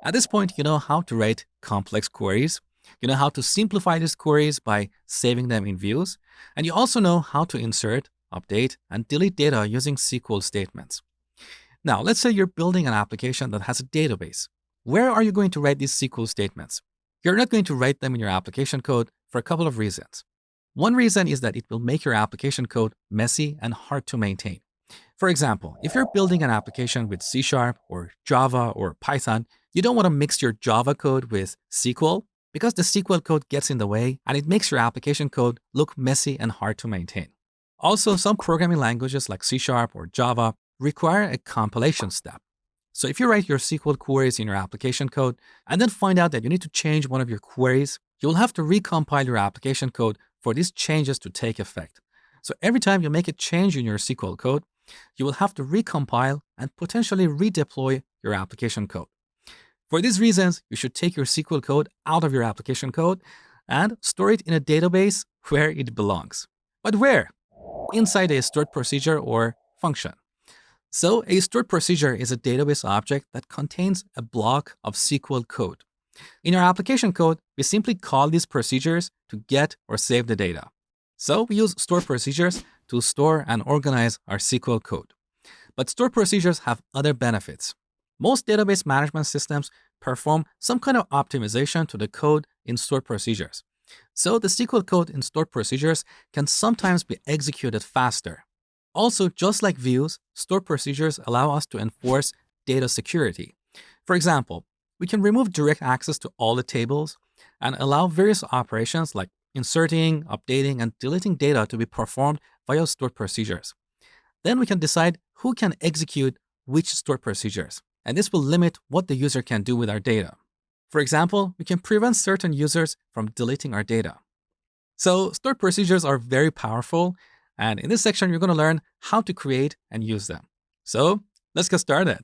At this point, you know how to write complex queries. You know how to simplify these queries by saving them in views. And you also know how to insert, update, and delete data using SQL statements. Now, let's say you're building an application that has a database. Where are you going to write these SQL statements? You're not going to write them in your application code for a couple of reasons. One reason is that it will make your application code messy and hard to maintain. For example, if you're building an application with C# or Java or Python, you don't want to mix your Java code with SQL because the SQL code gets in the way and it makes your application code look messy and hard to maintain. Also, some programming languages like C# or Java require a compilation step. So if you write your SQL queries in your application code and then find out that you need to change one of your queries, you will have to recompile your application code for these changes to take effect. So every time you make a change in your SQL code, you will have to recompile and potentially redeploy your application code. For these reasons, you should take your SQL code out of your application code and store it in a database where it belongs. But where? Inside a stored procedure or function. So a stored procedure is a database object that contains a block of SQL code. In our application code, we simply call these procedures to get or save the data. So we use stored procedures to store and organize our SQL code. But stored procedures have other benefits. Most database management systems perform some kind of optimization to the code in stored procedures. So the SQL code in stored procedures can sometimes be executed faster. Also, just like views, stored procedures allow us to enforce data security. For example, we can remove direct access to all the tables and allow various operations like inserting, updating, and deleting data to be performed via stored procedures. Then we can decide who can execute which stored procedures, and this will limit what the user can do with our data. For example, we can prevent certain users from deleting our data. So stored procedures are very powerful, and in this section, you're going to learn how to create and use them. So let's get started.